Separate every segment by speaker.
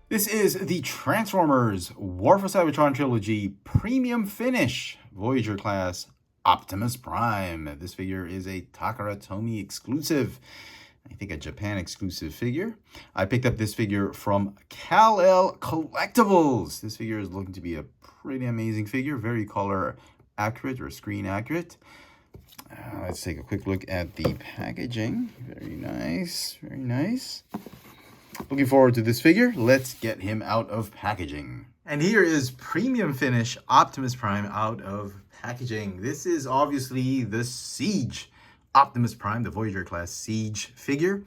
Speaker 1: This is the Transformers War for Cybertron Trilogy Premium Finish Voyager class Optimus Prime. This figure is a Takara Tomy exclusive. I think a Japan exclusive figure. I picked up this figure from Kal-El Collectibles. This figure is looking to be a pretty amazing figure, very color accurate or screen accurate. Let's take a quick look at the packaging. Very nice, very nice. Looking forward to this figure. Let's get him out of packaging. And here is Premium Finish Optimus Prime out of packaging. This is obviously the Siege Optimus Prime, the Voyager class Siege figure,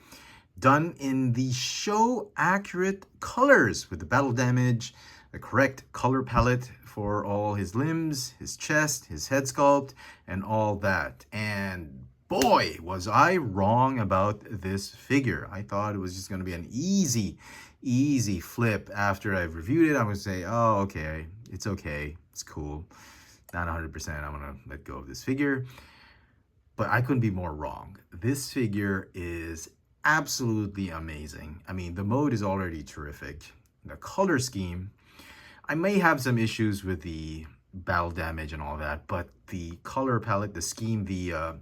Speaker 1: done in the show accurate colors with the battle damage, the correct color palette for all his limbs, his chest, his head sculpt, and all that. And boy, was I wrong about this figure. I thought it was just going to be an easy flip. After I've reviewed it, I'm going to say, oh, okay, it's cool. Not 100%, I'm going to let go of this figure. But I couldn't be more wrong. This figure is absolutely amazing. I mean, the mode is already terrific. The color scheme, I may have some issues with the battle damage and all that, but the color palette, the scheme, the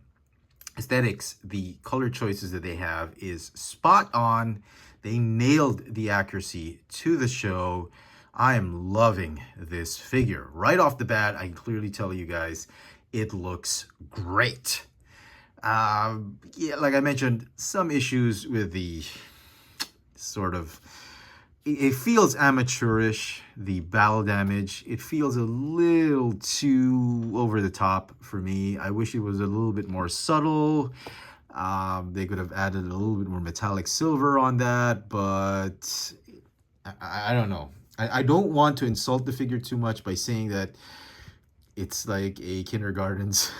Speaker 1: aesthetics, the color choices that they have is spot on. They nailed the accuracy to the show. I am loving this figure. Right off the bat, I can clearly tell you guys, it looks great. Yeah, like I mentioned, some issues with the sort of, it feels amateurish, the battle damage. It feels a little too over the top for me. I wish it was a little bit more subtle. They could have added a little bit more metallic silver on that, but I don't know. I don't want to insult the figure too much by saying that it's like a kindergarten's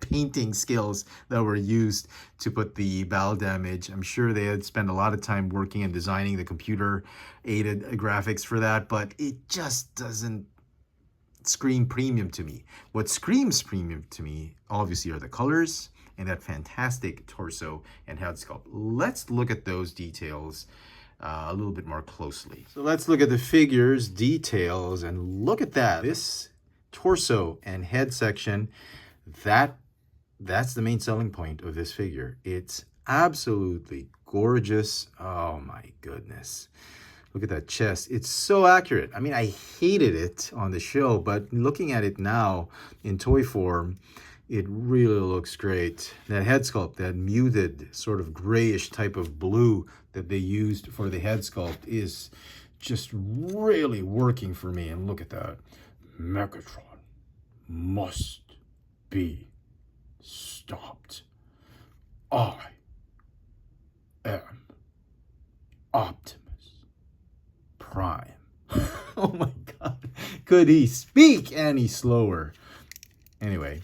Speaker 1: painting skills that were used to put the battle damage. I'm sure they had spent a lot of time working and designing the computer-aided graphics for that, but it just doesn't scream premium to me. What screams premium to me, obviously, are the colors and that fantastic torso and head sculpt. Let's look at those details a little bit more closely. So let's look at the figure's details and look at that. This torso and head section, that's the main selling point of this figure. It's absolutely gorgeous. Oh my goodness. Look at that chest. It's so accurate. I mean, I hated it on the show, but looking at it now in toy form, it really looks great. That head sculpt, that muted sort of grayish type of blue that they used for the head sculpt is just really working for me. And look at that. Megatron must be stopped. I am Optimus Prime. Oh my God. Could he speak any slower? Anyway,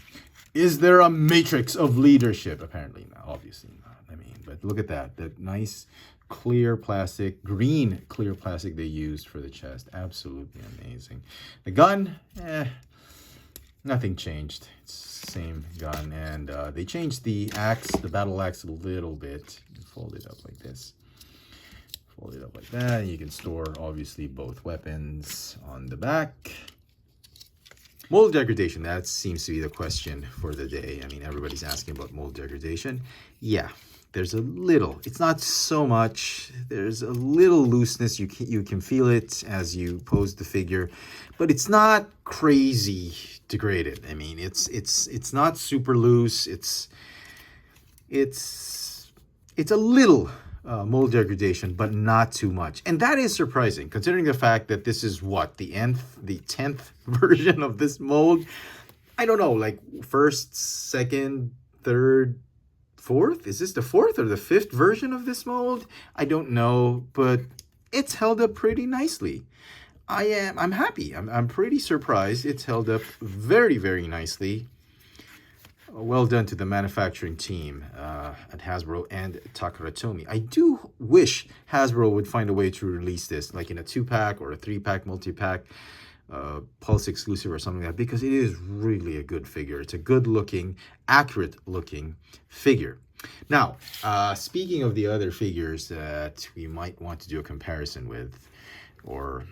Speaker 1: is there a matrix of leadership? Apparently not. Obviously not. I mean, but look at that. That nice clear plastic, green clear plastic they used for the chest. Absolutely amazing. The gun, nothing changed. It's the same gun, and they changed the axe, the battle axe, a little bit. Fold it up like this. Fold it up like that. And you can store, obviously, both weapons on the back. Mold degradation, that seems to be the question for the day. I mean, everybody's asking about mold degradation. Yeah, there's a little. It's not so much. There's a little looseness. You can feel it as you pose the figure, but it's not crazy degraded. I mean, it's not super loose. It's a little mold degradation, but not too much. And that is surprising, considering the fact that this is what, the 10th version of this mold. I don't know, like first, second, third, fourth? Is this the fourth or the fifth version of this mold? I don't know, but it's held up pretty nicely. I'm happy. I'm pretty surprised. It's held up very, very nicely. Well done to the manufacturing team at Hasbro and Takara Tomy. I do wish Hasbro would find a way to release this, like in a 2-pack or a 3-pack, multi-pack, Pulse exclusive or something like that, because it is really a good figure. It's a good-looking, accurate-looking figure. Now, speaking of the other figures that we might want to do a comparison with, or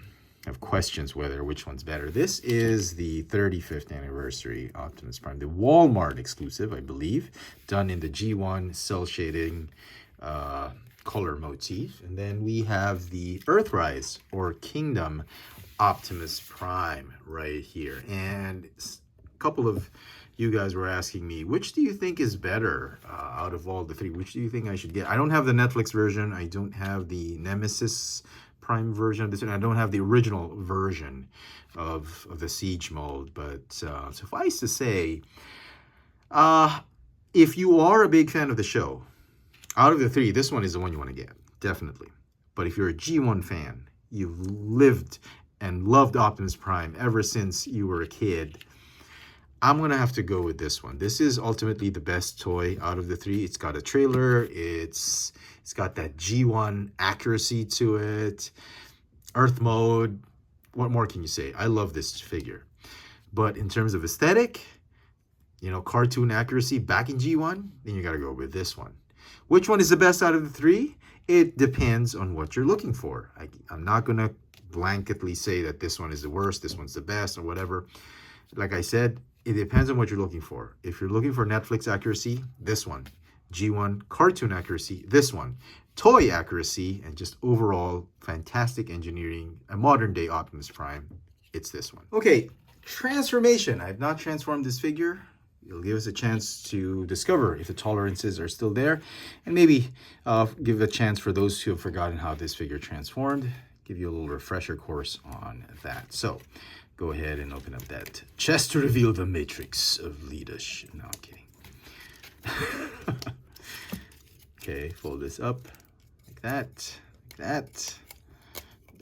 Speaker 1: have questions whether which one's better. This is the 35th anniversary Optimus Prime, the Walmart exclusive, I believe, done in the G1 cell shading color motif. And then we have the Earthrise or Kingdom Optimus Prime right here. And a couple of you guys were asking me, which do you think is better out of all the three? Which do you think I should get? I don't have the Netflix version. I don't have the Nemesis Prime version of this, and I don't have the original version of the Siege mold. But suffice to say, if you are a big fan of the show, out of the three, this one is the one you want to get, definitely. But if you're a G1 fan, you've lived and loved Optimus Prime ever since you were a kid, I'm going to have to go with this one. This is ultimately the best toy out of the three. It's got a trailer. It's got that G1 accuracy to it. Earth mode. What more can you say? I love this figure. But in terms of aesthetic, you know, cartoon accuracy back in G1, then you got to go with this one. Which one is the best out of the three? It depends on what you're looking for. I'm not going to blanketly say that this one is the worst, this one's the best, or whatever. Like I said, it depends on what you're looking for. If you're looking for Netflix accuracy, this one. G1 cartoon accuracy, this one. Toy accuracy, and just overall fantastic engineering, a modern day Optimus Prime, it's this one. Okay, transformation. I have not transformed this figure. It'll give us a chance to discover if the tolerances are still there, and maybe give a chance for those who have forgotten how this figure transformed, give you a little refresher course on that. So go ahead and open up that chest to reveal the matrix of leadership. No, I'm kidding. Okay, fold this up like that,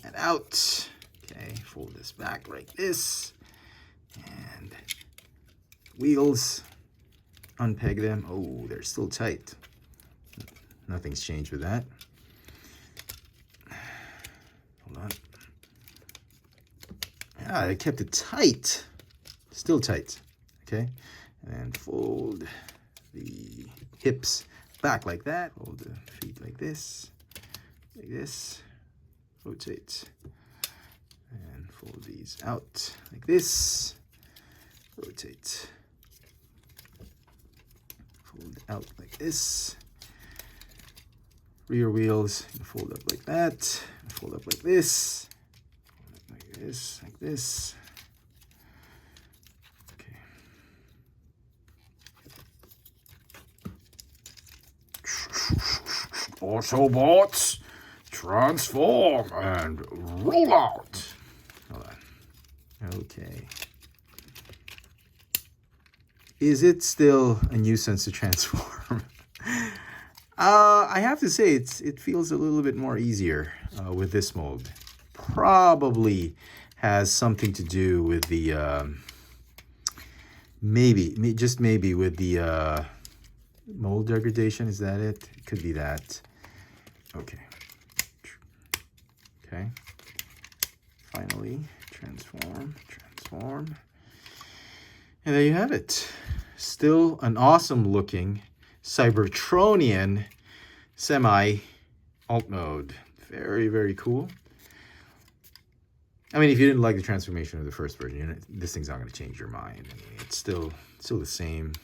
Speaker 1: and out. Okay, fold this back like this, and wheels, unpeg them. Oh, they're still tight. Nothing's changed with that. Hold on. Yeah, I kept it tight. Still tight. Okay. And fold the hips back like that. Hold the feet like this. Like this. Rotate. And fold these out like this. Rotate. Fold out like this. Rear wheels, fold up like that. Fold up like this. Like this, like this. Okay. Autobots, transform and roll out. Hold on. Okay. Is it still a nuisance to transform? I have to say it feels a little bit more easier with this mold. Probably has something to do with the just maybe with the mold degradation. Is that it? It could be that. Okay. Okay. Finally, transform. And there you have it. Still an awesome looking Cybertronian semi-alt mode. Very, very cool. I mean, if you didn't like the transformation of the first version, this thing's not going to change your mind. I mean, it's still the same,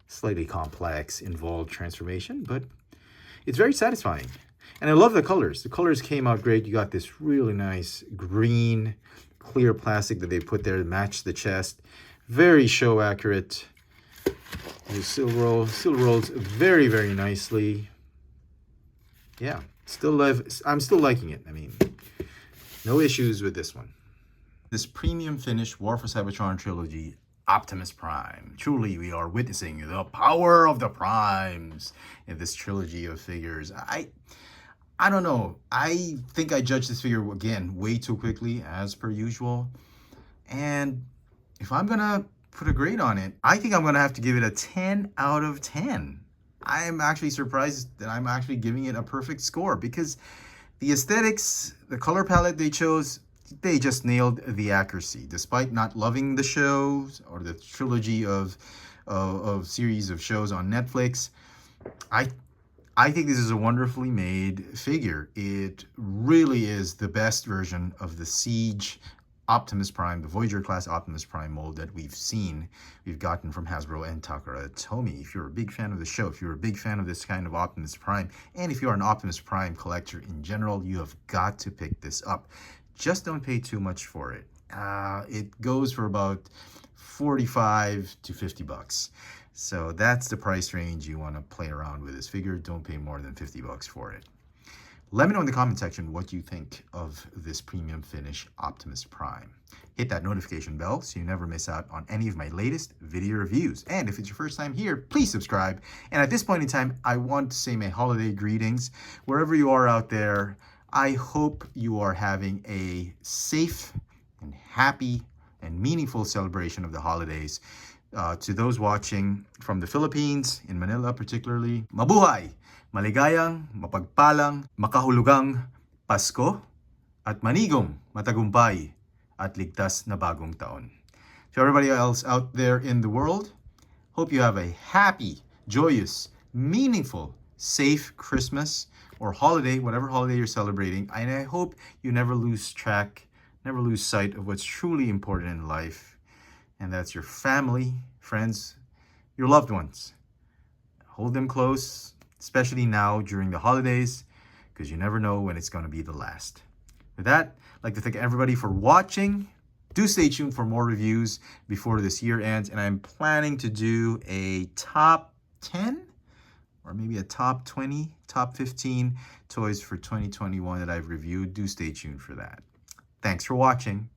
Speaker 1: slightly complex, involved transformation, but it's very satisfying. And I love the colors. The colors came out great. You got this really nice green, clear plastic that they put there to match the chest. Very show accurate. The still rolls very, very nicely. Yeah, I'm still liking it. I mean, no issues with this one. This premium finish War for Cybertron Trilogy Optimus Prime. Truly, we are witnessing the power of the primes in this trilogy of figures. I don't know. I think I judged this figure, again, way too quickly, as per usual. And if I'm going to put a grade on it, I think I'm going to have to give it a 10 out of 10. I'm actually surprised that I'm actually giving it a perfect score, because the aesthetics, the color palette they chose, they just nailed the accuracy. Despite not loving the shows or the trilogy of series of shows on Netflix, I think this is a wonderfully made figure. It really is the best version of the Siege Optimus Prime, the Voyager class Optimus Prime mold that we've gotten from Hasbro and Takara Tomy. If you're a big fan of the show, if you're a big fan of this kind of Optimus Prime, and if you're an Optimus Prime collector in general, you have got to pick this up. Just don't pay too much for it. It goes for about 45 to 50 bucks. So that's the price range you want to play around with this figure. Don't pay more than 50 bucks for it. Let me know in the comment section what you think of this premium finish Optimus Prime. Hit that notification bell so you never miss out on any of my latest video reviews. And if it's your first time here, please subscribe. And at this point in time, I want to say my holiday greetings. Wherever you are out there, I hope you are having a safe and happy and meaningful celebration of the holidays. To those watching from the Philippines, in Manila particularly, mabuhay! Maligayang, mapagpalang, makahulugang Pasko at manigong, matagumpay at ligtas na bagong taon. To everybody else out there in the world, hope you have a happy, joyous, meaningful, safe Christmas or holiday, whatever holiday you're celebrating. And I hope you never lose track, never lose sight of what's truly important in life. And that's your family, friends, your loved ones. Hold them close, especially now during the holidays, because you never know when it's going to be the last. With that, I'd like to thank everybody for watching. Do stay tuned for more reviews before this year ends, and I'm planning to do a top 10 or maybe a top 20, top 15 toys for 2021 that I've reviewed. Do stay tuned for that. Thanks for watching.